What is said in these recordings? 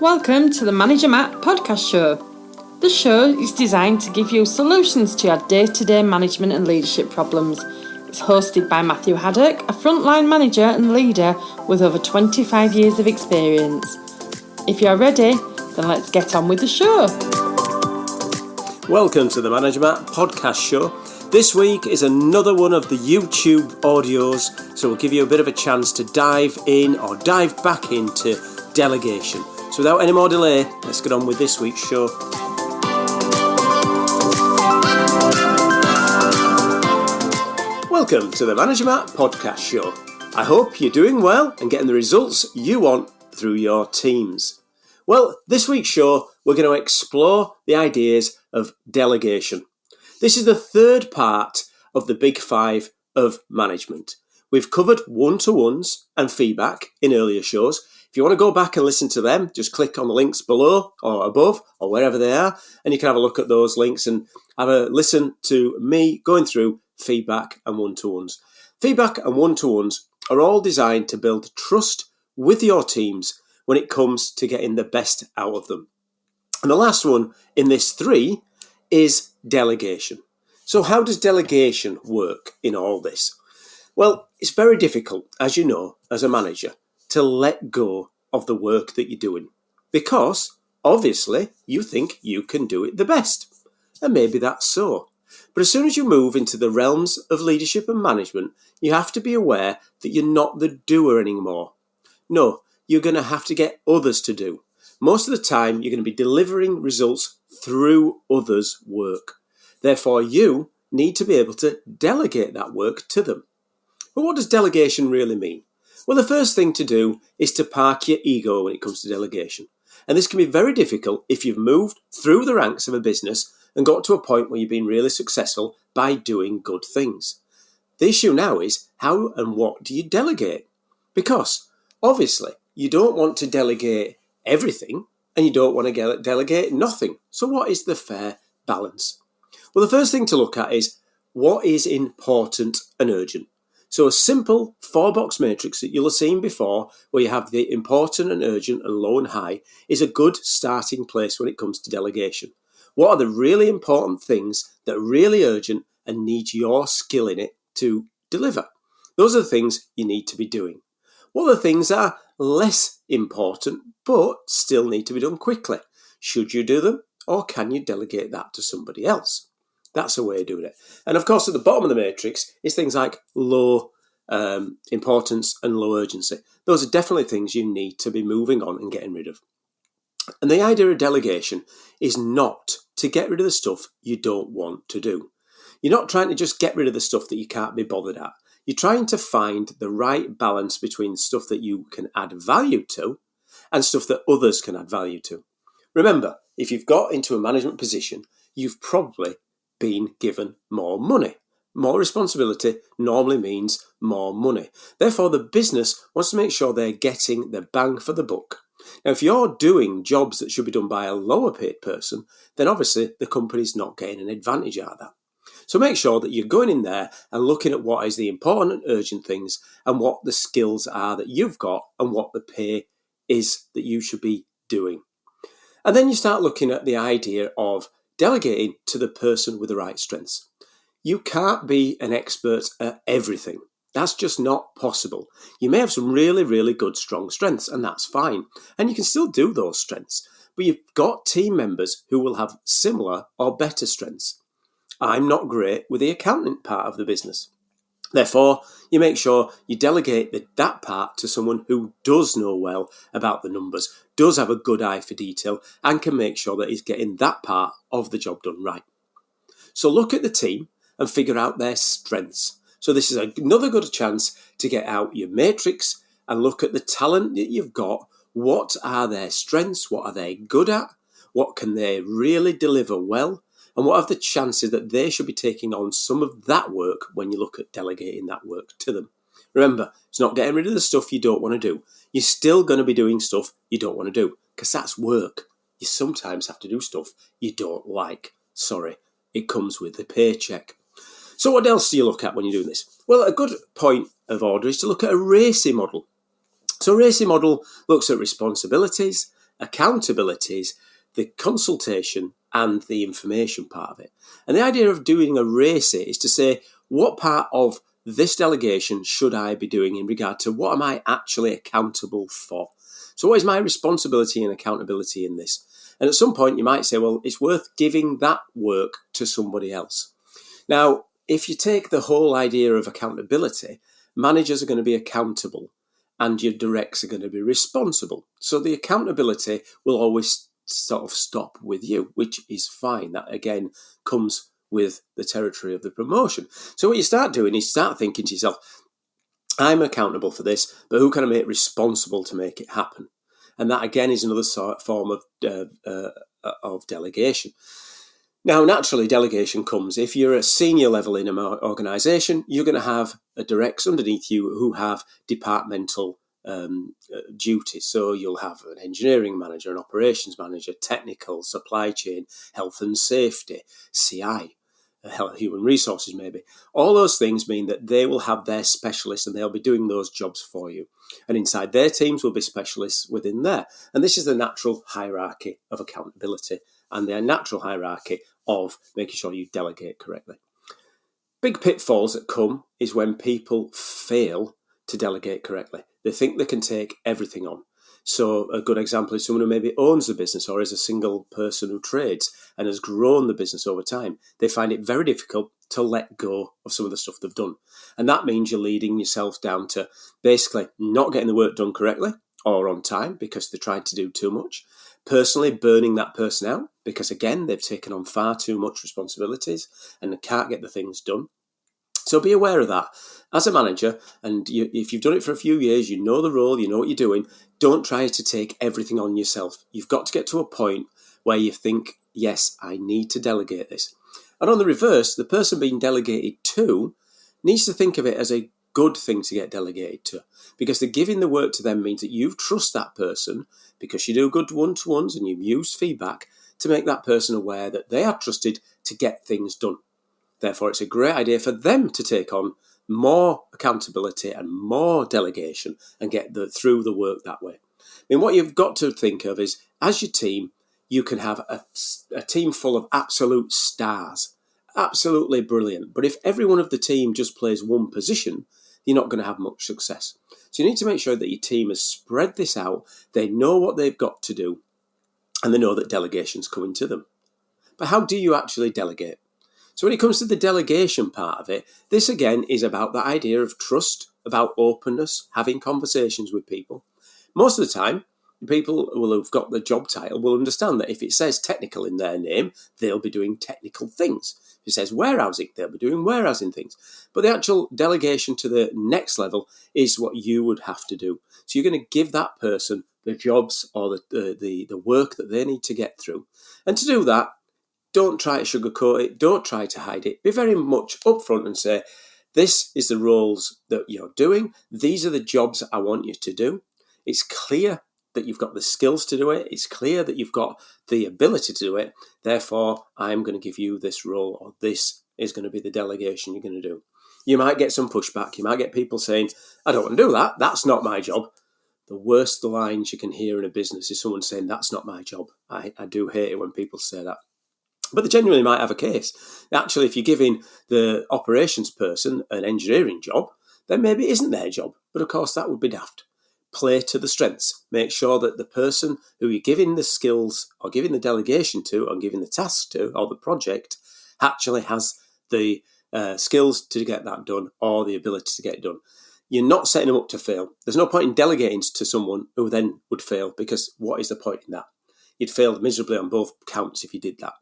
Welcome to the Manager Matt podcast show. The show is designed to give you solutions to your day-to-day management and leadership problems. It's hosted by Matthew Haddock, a frontline manager and leader with over 25 years of experience. If you're ready, then let's get on with the show. Welcome to the Manager Matt podcast show. This week is another one of the YouTube audios, so we'll give you a bit of a chance to dive in or dive back into delegation. So without any more delay, let's get on with this week's show. Welcome to the Manager Matt podcast show. I hope you're doing well and getting the results you want through your teams. Well, this week's show, we're going to explore the ideas of delegation. This is the third part of the big five of management. We've covered one-to-ones and feedback in earlier shows. If you want to go back and listen to them, just click on the links below or above or wherever they are, and you can have a look at those links and have a listen to me going through feedback and one-to-ones. Feedback and one-to-ones are all designed to build trust with your teams when it comes to getting the best out of them. And the last one in this three is delegation. So how does delegation work in all this? Well, it's very difficult, as you know, as a manager, to let go of the work that you're doing because obviously you think you can do it the best. And maybe that's so. But as soon as you move into the realms of leadership and management, you have to be aware that you're not the doer anymore. No, you're going to have to get others to do. Most of the time, you're going to be delivering results through others' work. Therefore, you need to be able to delegate that work to them. But what does delegation really mean? Well, the first thing to do is to park your ego when it comes to delegation. And this can be very difficult if you've moved through the ranks of a business and got to a point where you've been really successful by doing good things. The issue now is how and what do you delegate? Because obviously you don't want to delegate everything and you don't want to delegate nothing. So what is the fair balance? Well, the first thing to look at is what is important and urgent. So a simple 4-box matrix that you'll have seen before, where you have the important and urgent and low and high, is a good starting place when it comes to delegation. What are the really important things that are really urgent and need your skill in it to deliver? Those are the things you need to be doing. What are the things that are less important but still need to be done quickly? Should you do them or can you delegate that to somebody else? That's a way of doing it. And of course, at the bottom of the matrix is things like low importance and low urgency. Those are definitely things you need to be moving on and getting rid of. And the idea of delegation is not to get rid of the stuff you don't want to do. You're not trying to just get rid of the stuff that you can't be bothered at. You're trying to find the right balance between stuff that you can add value to and stuff that others can add value to. Remember, if you've got into a management position, you've probably been given more money. More responsibility normally means more money. Therefore, the business wants to make sure they're getting the bang for the buck. Now, if you're doing jobs that should be done by a lower paid person, then obviously the company's not getting an advantage out of that. So make sure that you're going in there and looking at what is the important and urgent things and what the skills are that you've got and what the pay is that you should be doing. And then you start looking at the idea of delegating to the person with the right strengths. You can't be an expert at everything. That's just not possible. You may have some really, really good, strong strengths, and that's fine. And you can still do those strengths. But you've got team members who will have similar or better strengths. I'm not great with the accounting part of the business. Therefore, you make sure you delegate that part to someone who does know well about the numbers, does have a good eye for detail, and can make sure that he's getting that part of the job done right. So look at the team and figure out their strengths. So this is another good chance to get out your matrix and look at the talent that you've got. What are their strengths? What are they good at? What can they really deliver well? And what are the chances that they should be taking on some of that work when you look at delegating that work to them? Remember, it's not getting rid of the stuff you don't want to do. You're still going to be doing stuff you don't want to do because that's work. You sometimes have to do stuff you don't like. Sorry, it comes with the paycheck. So what else do you look at when you're doing this? Well, a good point of order is to look at a RACI model. So a RACI model looks at responsibilities, Accountability is the consultation and the information part of it. And the idea of doing a race is to say, what part of this delegation should I be doing in regard to what am I actually accountable for? So what is my responsibility and accountability in this? And at some point you might say, well, it's worth giving that work to somebody else. Now, if you take the whole idea of accountability, managers are going to be accountable and your directs are going to be responsible. So the accountability will always sort of stop with you, which is fine. That again comes with the territory of the promotion. So what you start doing is start thinking to yourself, I'm accountable for this, but who can I make responsible to make it happen? And that again is another sort of form of delegation. Now, naturally, delegation comes if you're a senior level in an organisation, you're going to have directs underneath you who have departmental duties. So you'll have an engineering manager, an operations manager, technical, supply chain, health and safety, CI, human resources maybe. All those things mean that they will have their specialists and they'll be doing those jobs for you. And inside their teams will be specialists within there. And this is the natural hierarchy of accountability and the natural hierarchy of making sure you delegate correctly. Big pitfalls that come is when people fail to delegate correctly. They think they can take everything on. So a good example is someone who maybe owns the business or is a single person who trades and has grown the business over time. They find it very difficult to let go of some of the stuff they've done. And that means you're leading yourself down to basically not getting the work done correctly or on time because they tried to do too much. Personally burning that person out because, again, they've taken on far too much responsibilities and they can't get the things done. So be aware of that. As a manager, and if you've done it for a few years, you know the role, you know what you're doing, don't try to take everything on yourself. You've got to get to a point where you think, yes, I need to delegate this. And on the reverse, the person being delegated to needs to think of it as a good thing to get delegated to, because the giving the work to them means that you trust that person because you do good one-to-ones and you've used feedback to make that person aware that they are trusted to get things done. Therefore, it's a great idea for them to take on more accountability and more delegation and get through the work that way. I mean, what you've got to think of is, as your team, you can have a team full of absolute stars, absolutely brilliant. But if every one of the team just plays one position, you're not going to have much success. So you need to make sure that your team has spread this out, they know what they've got to do, and they know that delegation's coming to them. But how do you actually delegate? So when it comes to the delegation part of it, this again is about the idea of trust, about openness, having conversations with people. Most of the time, people who've got the job title will understand that if it says technical in their name, they'll be doing technical things. If it says warehousing, they'll be doing warehousing things. But the actual delegation to the next level is what you would have to do. So you're going to give that person the jobs or the work that they need to get through. And to do that, don't try to sugarcoat it. Don't try to hide it. Be very much upfront and say, this is the roles that you're doing. These are the jobs I want you to do. It's clear that you've got the skills to do it. It's clear that you've got the ability to do it. Therefore, I'm going to give you this role, or this is going to be the delegation you're going to do. You might get some pushback. You might get people saying, I don't want to do that. That's not my job. The worst lines you can hear in a business is someone saying, that's not my job. I do hate it when people say that. But they genuinely might have a case. Actually, if you're giving the operations person an engineering job, then maybe it isn't their job. But of course, that would be daft. Play to the strengths. Make sure that the person who you're giving the skills or giving the delegation to or giving the task to or the project actually has the skills to get that done or the ability to get it done. You're not setting them up to fail. There's no point in delegating to someone who then would fail, because what is the point in that? You'd fail miserably on both counts if you did that.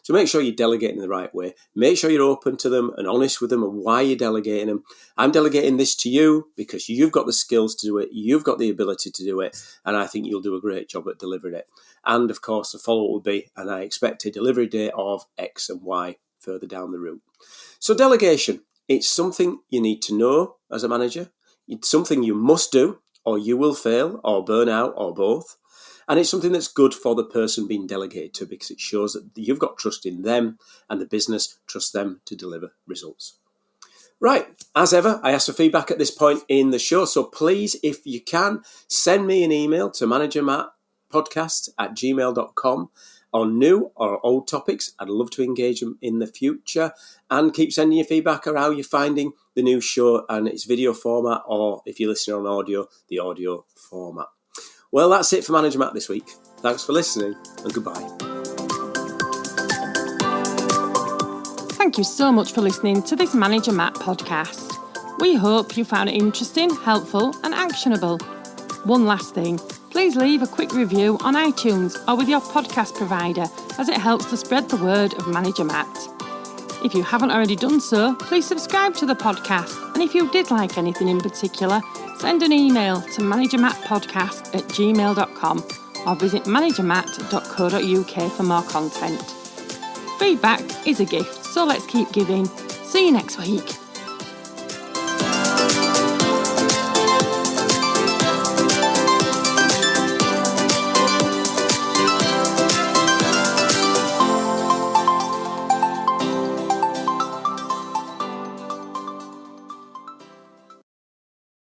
So make sure you're delegating in the right way. Make sure you're open to them and honest with them and why you're delegating them. I'm delegating this to you because you've got the skills to do it. You've got the ability to do it. And I think you'll do a great job at delivering it. And of course, the follow-up will be, and I expect a delivery date of X and Y further down the route. So delegation, it's something you need to know as a manager. It's something you must do, or you will fail or burn out or both. And it's something that's good for the person being delegated to, because it shows that you've got trust in them and the business trusts them to deliver results. Right, as ever, I ask for feedback at this point in the show. So please, if you can, send me an email to managermattpodcast managermattpodcast@gmail.com on new or old topics. I'd love to engage them in the future, and keep sending your feedback on how you're finding the new show and its video format, or if you're listening on audio, the audio format. Well, that's it for Manager Matt this week. Thanks for listening, and goodbye. Thank you so much for listening to this Manager Matt podcast. We hope you found it interesting, helpful and actionable. One last thing, please leave a quick review on iTunes or with your podcast provider, as it helps to spread the word of Manager Matt. If you haven't already done so, please subscribe to the podcast, and if you did like anything in particular, send an email to managermattpodcast@gmail.com or visit managermatt.co.uk for more content. Feedback is a gift, so let's keep giving. See you next week.